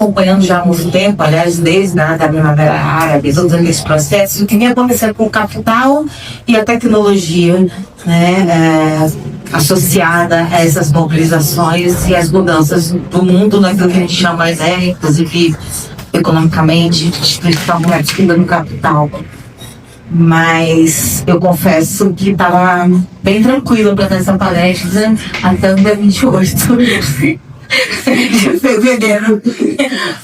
acompanhando já há muito tempo, aliás, desde a da Primavera Árabe, todos aqueles processos, o que vem acontecendo com o capital e a tecnologia, né, associada a essas mobilizações e as mudanças do mundo, naquilo que a gente chama, né, inclusive economicamente, principalmente no capital. Mas eu confesso que estava bem tranquilo para essa palestra até o dia 28 de fevereiro,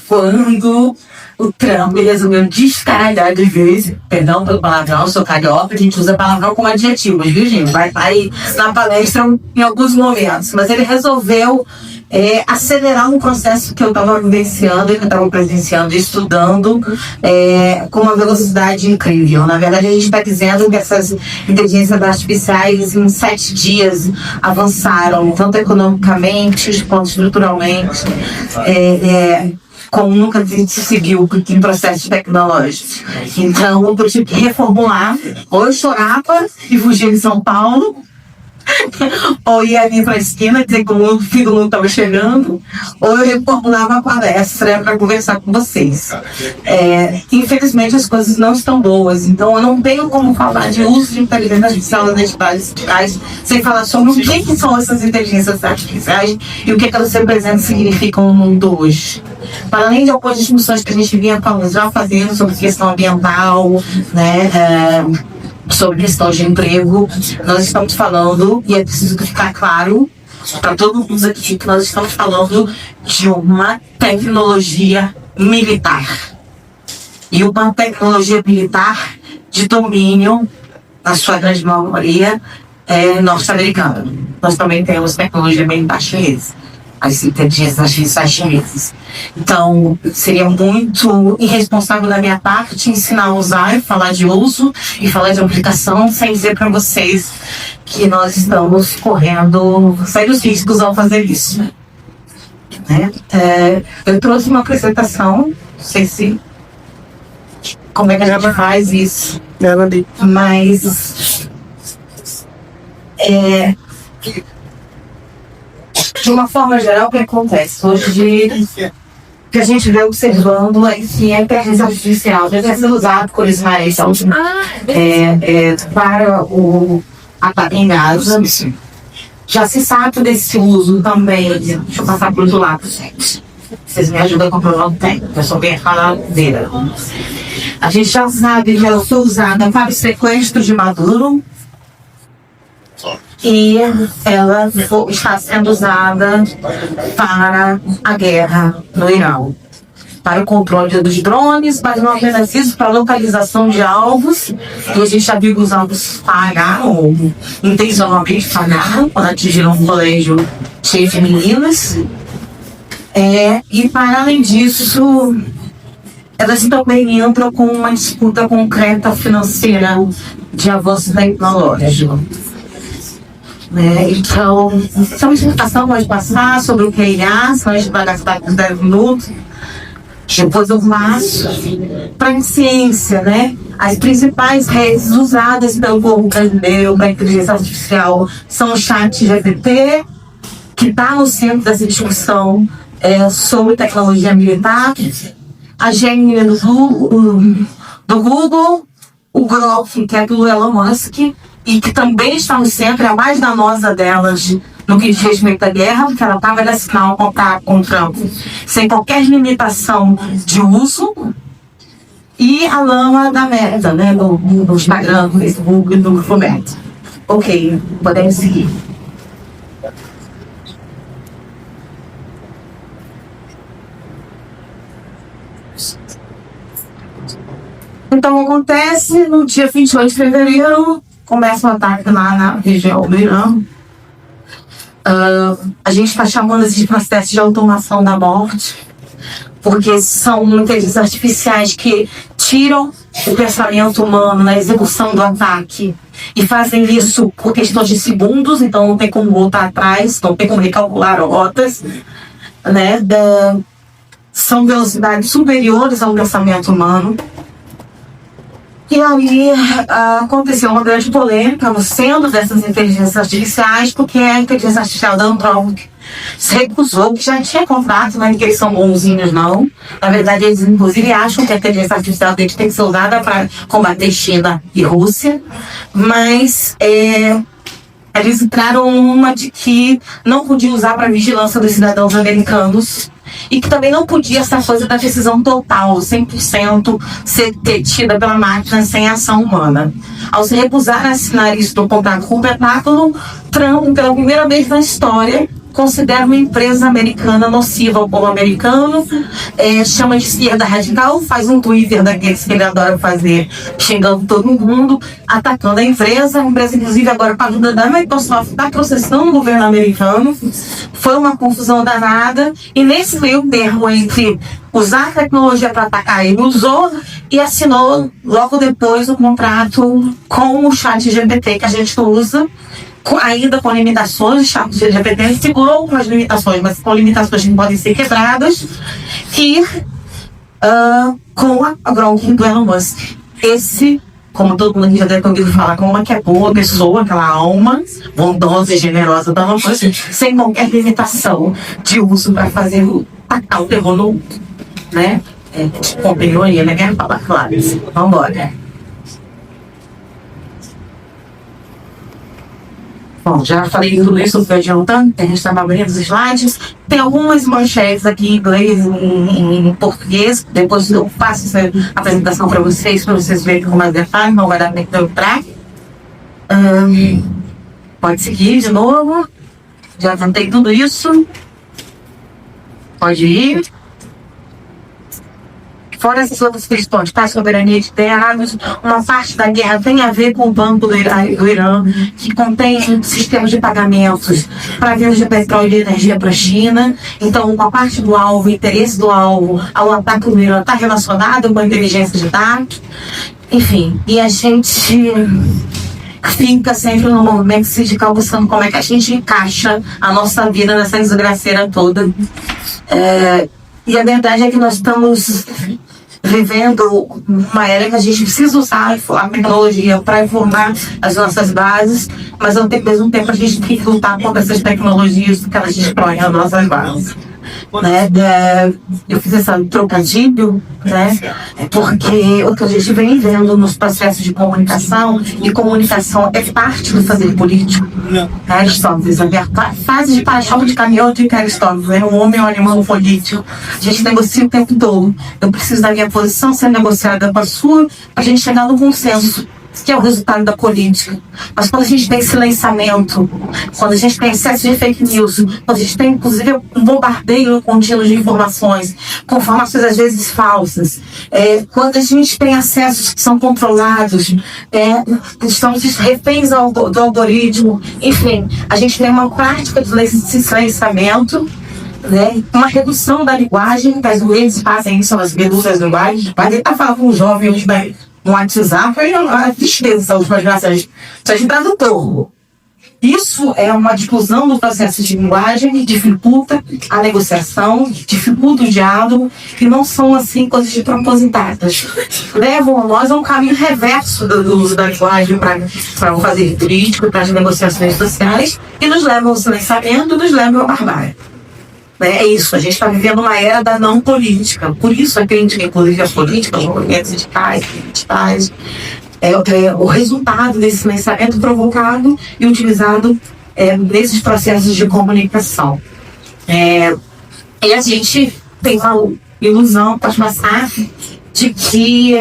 quando o Trump resolveu descaralhar de vez, perdão pelo palavrão, eu sou carioca, a gente usa palavrão como adjetivos, viu, gente? Vai estar aí na palestra em alguns momentos, mas ele resolveu acelerar um processo que eu estava vivenciando, que eu estava presenciando, estudando com uma velocidade incrível. Na verdade, a gente está dizendo que essas inteligências artificiais em 7 dias avançaram, tanto economicamente quanto estruturalmente, como nunca se seguiu em processos tecnológicos. Então, eu tive que reformular, ou eu chorava e fugia de São Paulo, ou ia ali para a esquina dizer que o fim do mundo estava chegando, ou eu reformulava a palestra para conversar com vocês. Infelizmente as coisas não estão boas, então eu não tenho como falar de uso de inteligência artificial nas entidades digitais sem falar sobre o que são essas inteligências artificiais e o que elas representam e significam no mundo hoje. Para além de algumas discussões que a gente vinha já fazendo sobre questão ambiental, né, sobre questão de emprego, nós estamos falando, e é preciso ficar claro para todo mundo aqui, que nós estamos falando de uma tecnologia militar. E uma tecnologia militar de domínio, na sua grande maioria, norte-americana. Nós também temos tecnologia militar chinesa, as inteligências artificiais chinesas. Então, seria muito irresponsável da minha parte ensinar a usar e falar de uso e falar de aplicação sem dizer para vocês que nós estamos correndo sérios riscos ao fazer isso. Né? Eu trouxe uma apresentação, não sei se como é que a gente faz isso, mas de uma forma geral, o que acontece hoje, que a gente vem observando é que a inteligência artificial deve ser usada por Israel para o ataque em Gaza. Já se sabe desse uso também. Deixa eu passar para o outro lado, gente. Vocês me ajudam a comprovar o técnico, eu sou bem faladeira. A gente já sabe que ela foi usada para o sequestro de Maduro. E ela está sendo usada para a guerra no Irã, para o controle dos drones, mas não apenas isso, para a localização de alvos. E a gente já viu que os alvos pagaram, ou intencionalmente pagaram, quando atingiram um colégio cheio de meninas. E para além disso, elas também entram com uma disputa concreta financeira de avanço tecnológico. Então, essa explicação pode passar sobre o que é IA, senão a gente vai gastar 10 minutos. Depois eu passo para a ciência, né? As principais redes usadas pelo povo brasileiro para a inteligência artificial são o ChatGPT, que está no centro dessa discussão sobre tecnologia militar, a Gemini do Google, o Grok, que é do Elon Musk, e que também está no centro, é a mais danosa delas no que diz respeito à guerra, porque ela vai assinar um contrato com o Trump sem qualquer limitação de uso, e a lama da Meta, né, do Instagram, do Facebook e do Grupo Meta. Ok, podemos seguir. Então acontece no dia 28 de fevereiro, começa o ataque lá na região do Irã. A gente está chamando esses processos de automação da morte, porque são inteligências artificiais que tiram o pensamento humano na execução do ataque e fazem isso por questões de segundos, então não tem como voltar atrás, não tem como recalcular rotas, né? São velocidades superiores ao pensamento humano. E aí aconteceu uma grande polêmica no centro dessas inteligências artificiais, porque a inteligência artificial da Anthropic se recusou, que já tinha contrato, não é que eles são bonzinhos, não. Na verdade, eles inclusive acham que a inteligência artificial deles tem que ser usada para combater China e Rússia, mas eles entraram uma de que não podia usar para vigilância dos cidadãos americanos e que também não podia essa coisa da decisão total, 100% ser detida pela máquina sem ação humana. Ao se recusar a assinar isso do contrato com o Pentágono, Trump, pela primeira vez na história, considera uma empresa americana nociva ao povo americano, chama de esquerda radical, faz um Twitter daqueles que ele adora fazer, xingando todo mundo, atacando a empresa inclusive agora com a ajuda da Microsoft está processando o governo americano. Foi uma confusão danada, e nesse meio termo entre usar a tecnologia para atacar, ele usou e assinou logo depois o contrato com o ChatGPT que a gente usa, ainda com limitações. O ChatGPT segurou com as limitações, mas com limitações que podem ser quebradas, e com a Grok do Elon Musk. Esse, como todo mundo aqui já deve ter ouvido falar, como uma que é boa pessoa, aquela alma bondosa e generosa da Elon Musk, sem qualquer limitação de uso para fazer atacar o terror no mundo, né? Com ironia, né? Quero falar claro. Vamos embora. Bom, já falei tudo isso, foi adiantando, a gente está na maioria dos slides. Tem algumas manchetes aqui em inglês e em português. Depois eu faço essa apresentação para vocês verem com mais detalhes, não vai dar tempo de eu entrar. Pode seguir de novo. Já tentei tudo isso. Pode ir. Fora essas outras questões, tá? Soberania de terras, uma parte da guerra tem a ver com o Banco do Irã, que contém sistemas de pagamentos para venda de petróleo e energia para a China. Então, uma parte do alvo, o interesse do alvo ao ataque do Irã está relacionado com a inteligência de dados. Enfim, e a gente fica sempre no movimento sindical buscando como é que a gente encaixa a nossa vida nessa desgraceira toda. E a verdade é que nós estamos vivendo uma era que a gente precisa usar a tecnologia para informar as nossas bases, mas ao mesmo tempo a gente tem que lutar contra essas tecnologias porque elas destroem as nossas bases. Né? Eu fiz esse trocadilho, né? Porque o que a gente vem vendo nos processos de comunicação, e comunicação é parte do fazer político. Aristóteles, a fase de paixão de caminhão de Aristóteles, né? O homem é um animal político. A gente negocia o tempo todo. Eu preciso da minha posição ser negociada com a sua, para a gente chegar no consenso, que é o resultado da política. Mas quando a gente tem silenciamento, quando a gente tem excesso de fake news, quando a gente tem, inclusive, um bombardeio contínuo de informações, com informações às vezes falsas, quando a gente tem acessos que são controlados, estamos reféns do algoritmo, enfim, a gente tem uma prática de silenciamento, né? Uma redução da linguagem, que as redes fazem isso, elas reduzem as linguagens. Mas ele está falando com um jovem hoje no WhatsApp, a tristeza das últimas gerações. Isso é tradutor. Isso é uma difusão do processo de linguagem que dificulta a negociação, dificulta o diálogo, e não são assim coisas de propositadas. Levam nós a um caminho reverso do uso da linguagem para o fazer político, para as negociações sociais, e nos levam ao silenciamento, nos levam à barbárie. É isso, a gente está vivendo uma era da não política. Por isso a crítica, inclusive a política, os movimentos sindicais, o resultado desse silenciamento provocado e utilizado nesses processos de comunicação. E a gente tem uma ilusão, pode passar, de que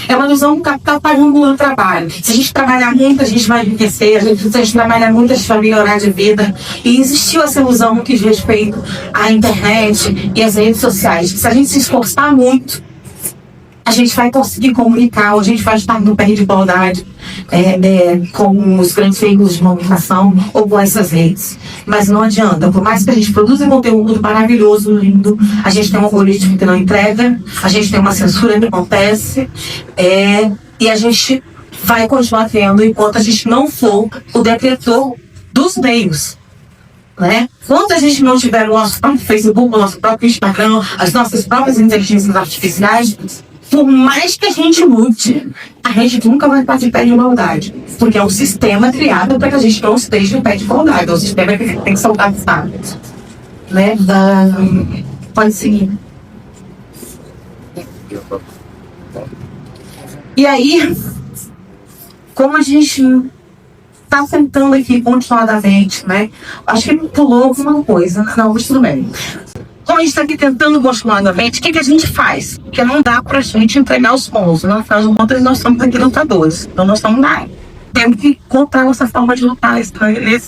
é uma ilusão que o capital está pagando o trabalho. Se a gente trabalhar muito, a gente vai enriquecer, se a gente trabalhar muito, a gente vai melhorar de vida. E existiu essa ilusão no que diz respeito à internet e às redes sociais. Se a gente se esforçar muito, a gente vai conseguir comunicar, a gente vai estar no pé de igualdade com os grandes veículos de comunicação ou com essas redes. Mas não adianta, por mais que a gente produza conteúdo maravilhoso, lindo, a gente tem um algoritmo que não entrega, a gente tem uma censura que acontece, e a gente vai continuar tendo enquanto a gente não for o detetor dos meios. Né? Enquanto a gente não tiver o nosso próprio Facebook, o nosso próprio Instagram, as nossas próprias inteligências artificiais, por mais que a gente lute, a gente nunca vai estar de pé de igualdade. Porque é um sistema criado para que a gente não esteja em pé de igualdade. É um sistema que tem que soltar, sabe? né, pode seguir. E aí, como a gente está tentando aqui continuadamente, né? Acho que pulou alguma coisa. Não, mas tudo bem. Como a gente está aqui tentando continuadamente, o que a gente faz? Porque não dá para a gente entregar os pontos. Não faz um ponto, nós estamos aqui lutadores. Então nós estamos lá. Temos que encontrar nossa forma de lutar nesse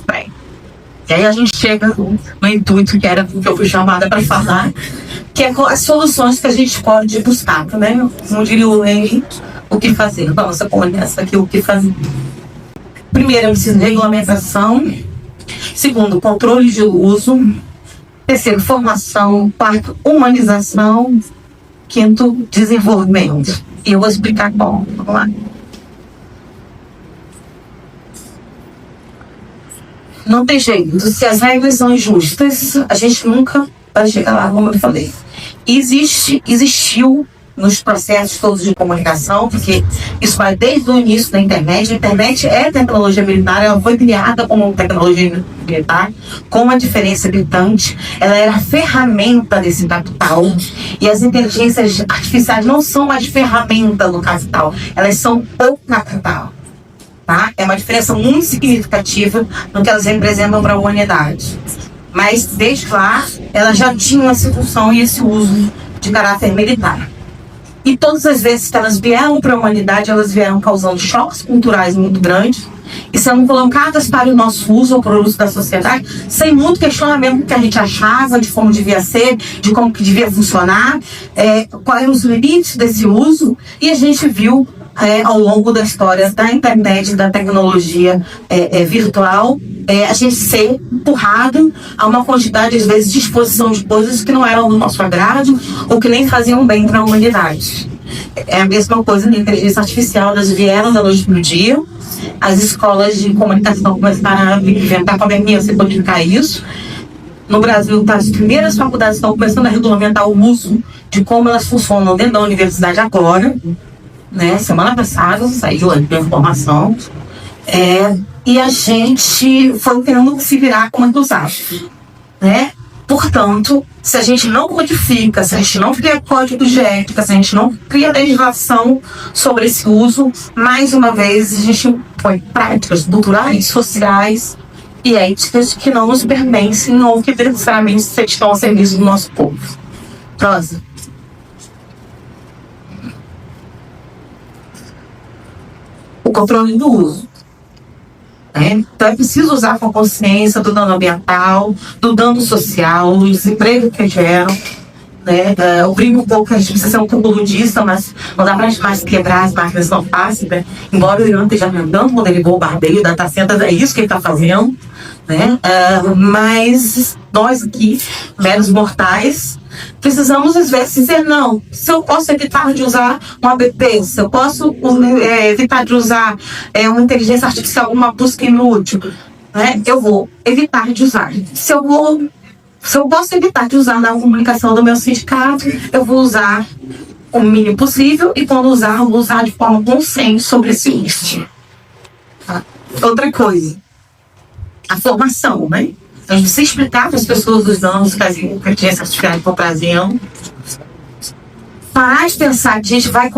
trem. E aí a gente chega no intuito que era que eu fui chamada para falar, que é as soluções que a gente pode buscar, né? Como diria o Lenny, o que fazer. Vamos pôr essa aqui, o que fazer. Primeiro, eu preciso de regulamentação. Segundo, controle de uso. Terceiro, formação. Quarto, humanização. Quinto, desenvolvimento. E eu vou explicar como. Vamos lá. Não tem jeito. Se as regras são injustas, a gente nunca vai chegar lá, como eu falei. Existiu nos processos todos de comunicação, porque isso vai desde o início da internet. A internet é tecnologia militar, ela foi criada como tecnologia militar, com uma diferença gritante. Ela era a ferramenta desse capital, e as inteligências artificiais não são mais ferramenta do capital, elas são o capital. Tá? É uma diferença muito significativa no que elas representam para a humanidade. Mas desde lá, ela já tinha essa função e esse uso de caráter militar. E todas as vezes que elas vieram para a humanidade, elas vieram causando choques culturais muito grandes e sendo colocadas para o nosso uso ou para o uso da sociedade, sem muito questionamento do que a gente achava, de como devia ser, de como que devia funcionar, quais eram os limites desse uso, e a gente viu ao longo da história da internet, da tecnologia virtual, a gente ser empurrado a uma quantidade, às vezes, de exposição de coisas que não eram do nosso agrado ou que nem faziam bem para a humanidade. É a mesma coisa na inteligência artificial, elas vieram da noite para o dia, as escolas de comunicação começaram a inventar como é que ia se codificar isso. No Brasil, as primeiras faculdades estão começando a regulamentar o uso de como elas funcionam dentro da universidade agora. Né? Semana passada saiu a informação, e a gente foi tendo que se virar com o usar, né? Portanto, se a gente não codifica, se a gente não cria código de ética, se a gente não cria legislação sobre esse uso, mais uma vez a gente põe práticas culturais, sociais e éticas que não nos pertencem ou que necessariamente estão ao serviço do nosso povo. Prosa. O controle do uso. Então é preciso usar com consciência do dano ambiental, do dano social, do desemprego que geram. Eu brinco um pouco que a gente precisa ser um pouco ludista, mas não dá pra gente mais quebrar as máquinas tão fácil, né? Embora o Irã esteja andando quando ele bombardeia o data center, é isso que ele está fazendo, né? Mas nós aqui, meros mortais, precisamos às vezes dizer não. Se eu posso evitar de usar um ABP, se eu posso evitar de usar uma inteligência artificial, uma busca inútil, né? Eu vou evitar de usar. Se eu posso evitar de usar na comunicação do meu sindicato, eu vou usar o mínimo possível, e quando usar, eu vou usar de forma consciente sobre esse uso. Tá? Outra coisa, a formação, né? A gente precisa explicar para as pessoas os danos que a inteligência artificial está trazendo. Parar de pensar que a gente vai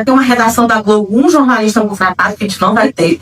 ter uma redação da Globo, um jornalista contratado, que a gente não vai ter.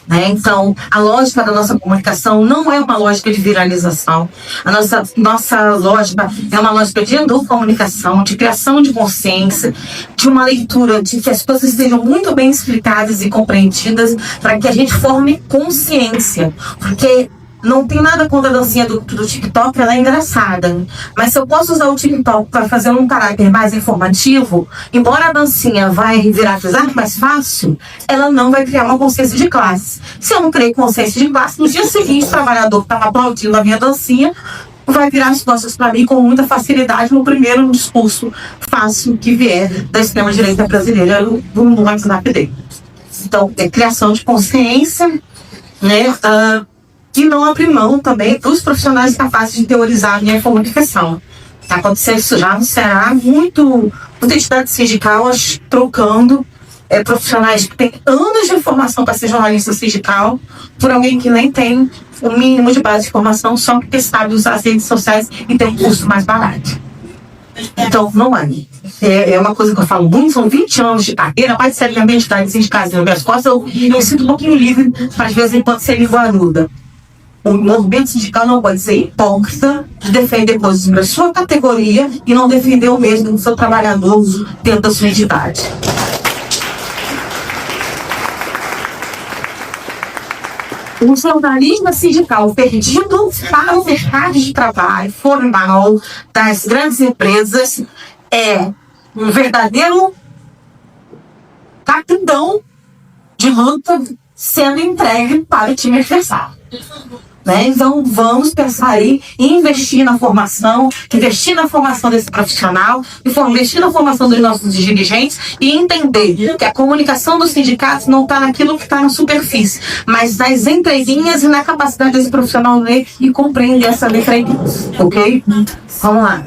Né? Então, a lógica da nossa comunicação não é uma lógica de viralização. A nossa lógica é uma lógica de comunicação, de criação de consciência, de uma leitura, de que as coisas estejam muito bem explicadas e compreendidas, para que a gente forme consciência. Porque não tem nada contra a dancinha do TikTok, ela é engraçada. Mas se eu posso usar o TikTok para fazer um caráter mais informativo, embora a dancinha vai viralizar mais fácil, ela não vai criar uma consciência de classe. Se eu não criei consciência de classe, no dia seguinte o trabalhador que estava aplaudindo a minha dancinha vai virar as costas para mim com muita facilidade no primeiro discurso fácil que vier da extrema-direita brasileira no WhatsApp dele. Então, é criação de consciência, né? E não abrir mão também dos profissionais capazes de teorizar a minha comunicação. Está acontecendo isso já no Ceará, muita entidade sindical trocando profissionais que têm anos de formação para ser jornalista sindical, por alguém que nem tem o mínimo de base de formação, só porque sabe usar as redes sociais e tem um curso mais barato. Então, não é uma coisa que eu falo muito, são 20 anos de carreira, mais seriamente da sindicais nas minhas costas, eu me sinto um pouquinho livre, às vezes, enquanto ser linguaruda. O movimento sindical não pode ser hipócrita de defender coisas da sua categoria e não defender o mesmo do seu trabalhador dentro da sua entidade. O jornalismo sindical perdido para o mercado de trabalho formal das grandes empresas é um verdadeiro capitão de luta sendo entregue para o time adversário. Né? Então vamos pensar aí em investir na formação desse profissional, investir na formação dos nossos dirigentes e entender que a comunicação dos sindicatos não está naquilo que está na superfície, mas nas entrelinhas e na capacidade desse profissional ler e compreender essa entrelinha. Ok? Vamos lá.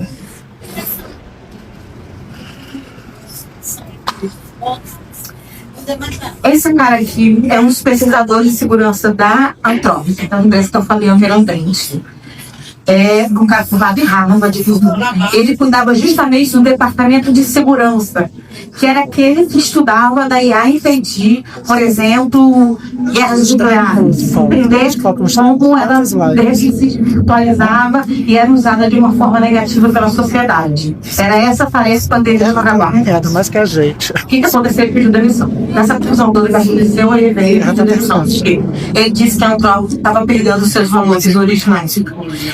Esse cara aqui é um dos pesquisadores de segurança da Antrópica, da Universidade Falian Verandente. É um cara formado em Harvard. Ele cuidava justamente do departamento de segurança, que era aquele que estudava da IA impedir, por exemplo, guerras nucleares. Entender como ela se atualizava e era usada de uma forma negativa pela sociedade. Era essa tarefa bandeira no trabalho. Mais que a gente. O que aconteceu? Ele pediu demissão. Nessa fusão toda que aconteceu, ele veio pedir demissão. Ele disse que a Antrópica estava perdendo os seus valores originais.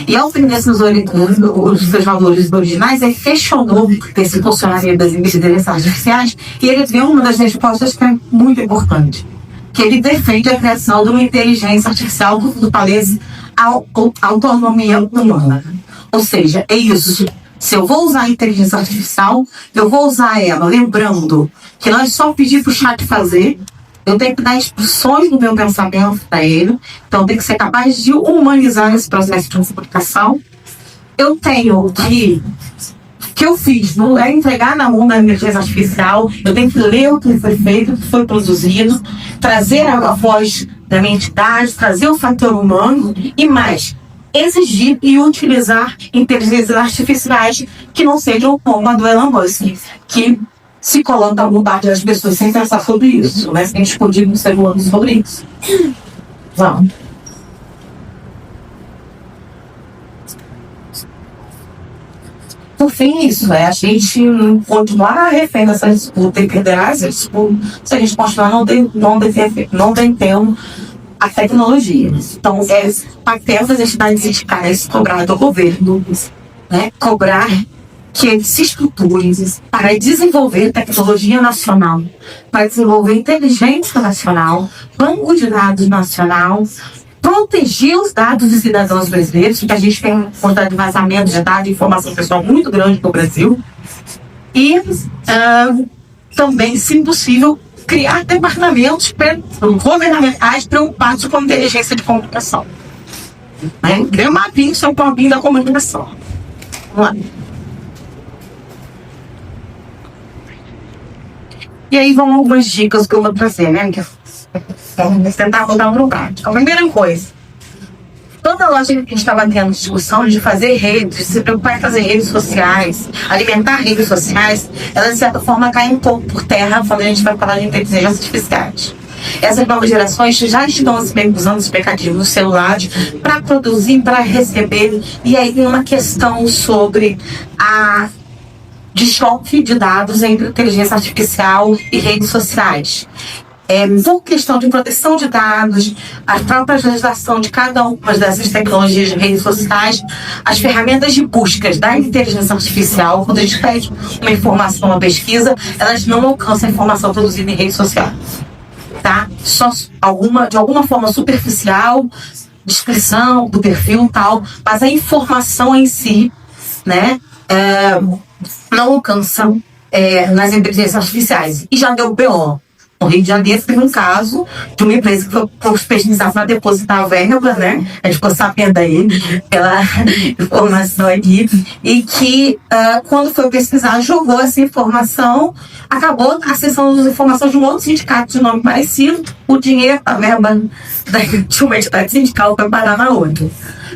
E ao perder os seus valores originais, ele questionou esse funcionamento das inteligências artificiais e ele deu uma das respostas que é muito importante. Que ele defende a criação de uma inteligência artificial que fortaleça a autonomia humana. Ou seja, é isso. Se eu vou usar a inteligência artificial, eu vou usar ela lembrando que não é só pedir para o chat fazer, eu tenho que dar instruções no meu pensamento para ele, então eu tenho que ser capaz de humanizar esse processo de comunicação. Eu tenho que eu fiz, não é entregar na mão da inteligência artificial, eu tenho que ler o que foi feito, o que foi produzido, trazer a voz da minha entidade, trazer o fator humano e mais, exigir e utilizar inteligências artificiais que não sejam como a do Elon Musk, que se coloca a vontade das pessoas sem pensar sobre isso, né? Sem discutir com o ser humano sobre isso. Vamos. Por fim, isso é a gente continuar refém dessa disputa e perder essa disputa se a gente continuar não detendo a tecnologia. Então, é papel das entidades sindicais cobrar do governo, né? Cobrar que ele se estruture para desenvolver tecnologia nacional, para desenvolver inteligência nacional, banco de dados nacional, proteger os dados dos cidadãos brasileiros, porque a gente tem uma quantidade de vazamento de dados e informação pessoal muito grande no Brasil, e também, se possível, criar departamentos governamentais preocupados com a inteligência de comunicação. Né? Criar uma pinça, um palpinho da comunicação. Vamos lá. E aí vão algumas dicas que eu vou trazer, né? Vamos tentar botar no prático. A primeira coisa, toda loja que a gente estava tendo discussão de fazer redes, se preocupar em fazer redes sociais, alimentar redes sociais, ela de certa forma cai um pouco por terra quando a gente vai falar de inteligência artificiais. Essas novas gerações já estão usando os aplicativos no celular para produzir, para receber, e aí tem uma questão sobre de choque de dados entre inteligência artificial e redes sociais. Por questão de proteção de dados, a própria legislação de cada uma dessas tecnologias de redes sociais, as ferramentas de buscas da inteligência artificial, quando a gente pede uma informação, uma pesquisa, elas não alcançam a informação produzida em redes sociais. Tá? Só de alguma forma superficial, descrição do perfil e tal, mas a informação em si, né, não alcançam nas inteligências artificiais. E já deu BO. No Rio de Janeiro teve um caso de uma empresa que foi pesquisar para depositar a verba, né? A gente ficou sabendo aí pela informação aqui, e que quando foi pesquisar, jogou essa informação, acabou acessando as informações de um outro sindicato de nome parecido, o dinheiro, a verba de uma entidade sindical para parar na outra.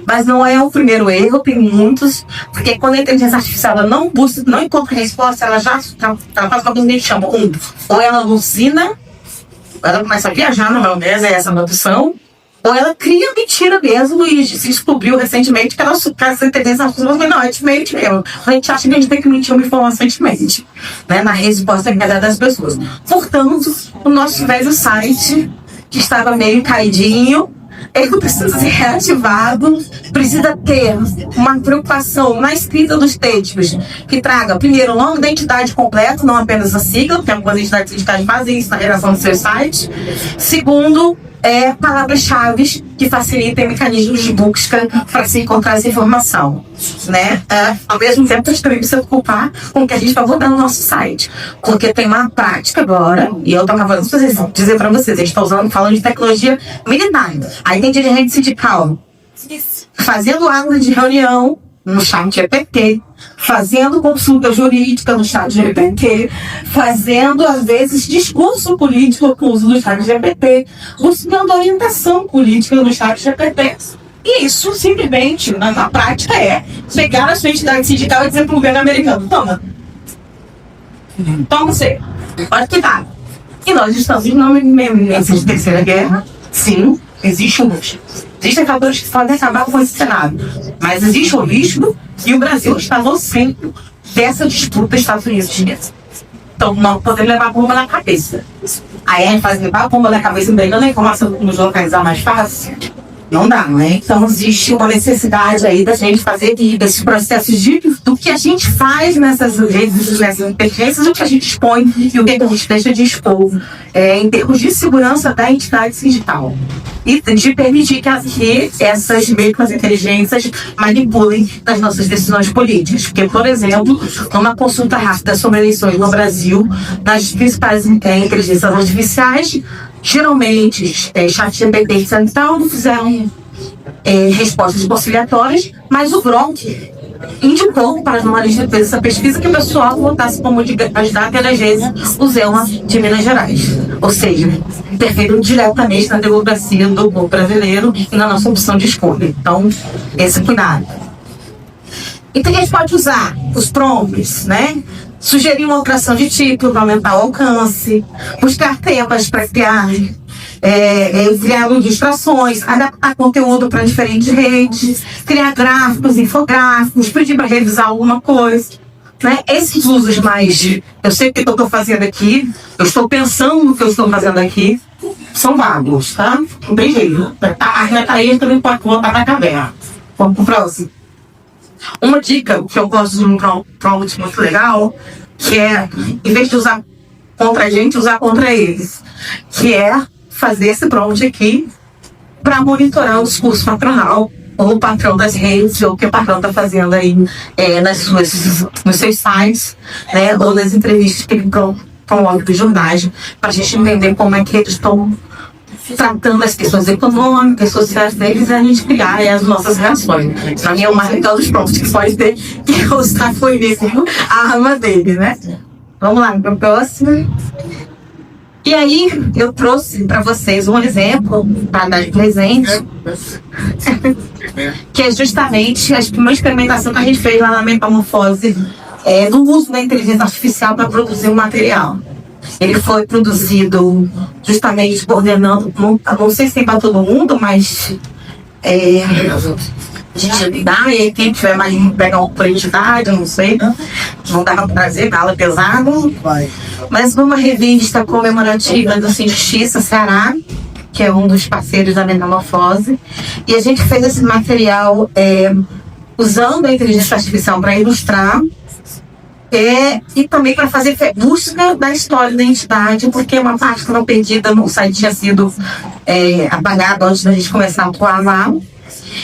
Mas não é o primeiro erro, tem muitos, porque quando a inteligência artificial ela não busca, não encontra resposta, ela faz uma coisa que a gente chama, ou ela alucina, ela começa a viajar na maionese, é essa a noção, ou ela cria mentira mesmo, e se descobriu recentemente que essa inteligência artificial não é mente mesmo. A gente acha que a gente tem que mentir uma informação de mente, né, na resposta que vai das pessoas. Portanto, o nosso velho site, que estava meio caidinho, ele precisa ser reativado, precisa ter uma preocupação na escrita dos textos que traga, primeiro, o nome da entidade completo, não apenas a sigla, porque algumas entidades sindicais fazem isso na redação do seu site. Segundo, palavras-chave que facilitem mecanismos de busca para se encontrar essa informação, né? Ao mesmo tempo, a gente também precisa ocupar com o que a gente vai botar no nosso site, porque tem uma prática agora, e eu estou acabando de dizer para vocês, a gente está falando de tecnologia militar. Aí tem dirigente sindical fazendo aula de reunião no chat GPT, fazendo consulta jurídica no chat GPT, fazendo, às vezes, discurso político com o uso do chat GPT, buscando orientação política no chat GPT. E isso, simplesmente, na prática, é pegar a sua entidade sindical e dizer para o governo americano, toma você, pode quitar. E nós estamos numa imensa de terceira guerra, sim, existem fatores que podem acabar com esse cenário, mas existe o risco e o Brasil está no centro dessa disputa Estados Unidos. Então não podemos levar a bomba na cabeça. Aí a gente faz levar a bomba na cabeça brigando a informação para nos localizar mais fácil. Não dá, né? Então existe uma necessidade aí da gente fazer esses processos do que a gente faz nessas redes, nessas inteligências, o que a gente expõe e o que a gente deixa de expor, em termos de segurança da entidade sindical. E de permitir que essas mesmas inteligências manipulem as nossas decisões políticas. Porque, por exemplo, numa consulta rápida sobre eleições no Brasil, nas principais inteligências artificiais, geralmente, ChatGPT e Centauro fizeram respostas conciliatórias, mas o Gronk indicou para os jornalistas dessa pesquisa que o pessoal votasse como candidato e elegesse o Zema de Minas Gerais. Ou seja, interferiu diretamente na democracia do povo brasileiro e na nossa opção de escolha. Então, esse cuidado. Então, a gente pode usar os prompts, né? Sugerir uma alteração de título para aumentar o alcance, buscar temas para criar ilustrações, adaptar conteúdo para diferentes redes, criar gráficos, infográficos, pedir para revisar alguma coisa. Né? Esses usos mais, eu sei o que eu estou fazendo aqui, eu estou pensando no que eu estou fazendo aqui, são vagos, tá? Não tem jeito. A Retaíra também pode voltar para a caverna. Vamos para o próximo. Uma dica que eu gosto de um prompt muito legal, que é, em vez de usar contra a gente, usar contra eles, que é fazer esse prompt aqui para monitorar o discurso patronal ou o patrão das redes, ou o que o patrão está fazendo aí nos seus sites, né, ou nas entrevistas que ele promove dos jornais, para a gente entender como é que eles estão tratando as questões econômicas, sociais deles, e a gente criar as nossas reações. Para mim é o mais legal dos prompts que pode ter, que é o staff foi mesmo a arma dele, né? Vamos lá, para o próximo. E aí, eu trouxe para vocês um exemplo para dar de presente, que é justamente uma experimentação que a gente fez lá na Metamorfose, do uso da inteligência artificial para produzir um material. Ele foi produzido justamente coordenando, não sei se tem para todo mundo, mas a gente dá, e aí quem tiver mais pegar um prioridade, não sei, não dá para trazer, bala pesado. Mas numa revista comemorativa do Justiça Ceará, que é um dos parceiros da Metamorfose, e a gente fez esse material usando a inteligência artificial para ilustrar, e também para fazer busca da história da entidade, porque uma parte que não perdida no site tinha sido apagada antes da gente começar a atuar lá.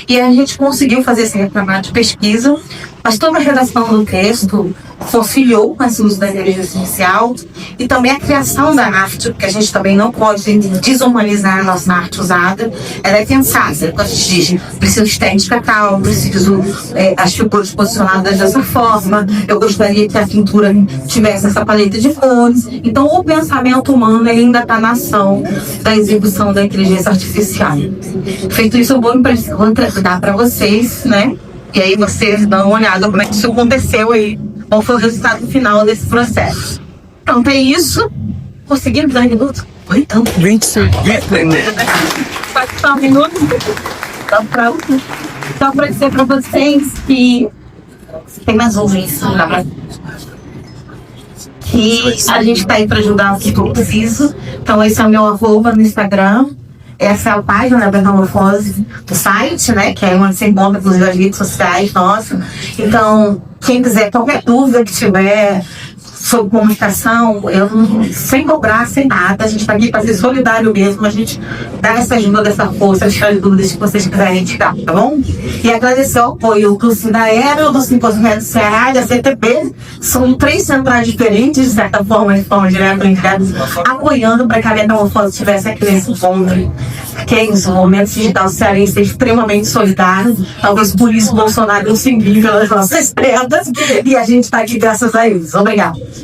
E a gente conseguiu fazer esse trabalho de pesquisa Mas toda a redação do texto conciliou com esse uso da inteligência artificial e também a criação da arte, porque a gente também não pode desumanizar a nossa arte usada. Ela é pensada. Quando a gente diz, preciso de estética tal, preciso as figuras posicionadas dessa forma, eu gostaria que a pintura tivesse essa paleta de cores. Então, o pensamento humano ainda está na ação da execução da inteligência artificial. Feito isso, eu vou dar para vocês, né? E aí vocês dão uma olhada como é que isso aconteceu aí. Qual foi o resultado final desse processo. Pronto, é isso. Conseguimos 10 minutos? Foi então. 25. Pode só um minuto? Então, pronto. Só para dizer para vocês que tem mais um isso, que a gente está aí para ajudar o que eu preciso. Então, esse é o meu @ no Instagram. Essa é a página da Metamorfose do site, né? Que é onde você encontra, inclusive, as redes sociais nossas. Então, quem quiser, qualquer dúvida que tiver sobre comunicação, sem cobrar, sem nada, a gente está aqui para ser solidário mesmo, a gente dá essa ajuda, dessa força, as dúvidas que vocês quiserem tirar, tá bom? E agradecer o apoio do Cidaero, do Simpósio do Ceará e da CTP, são 3 centrais diferentes, de certa forma, de forma direta ou indireta, apoiando para que a Metamorfose tivesse aqui nesse encontro, que é isso, o momento digital cearense é extremamente solidário, talvez por isso o Bolsonaro não se envie pelas nossas terras, e a gente está aqui graças a eles. Obrigada.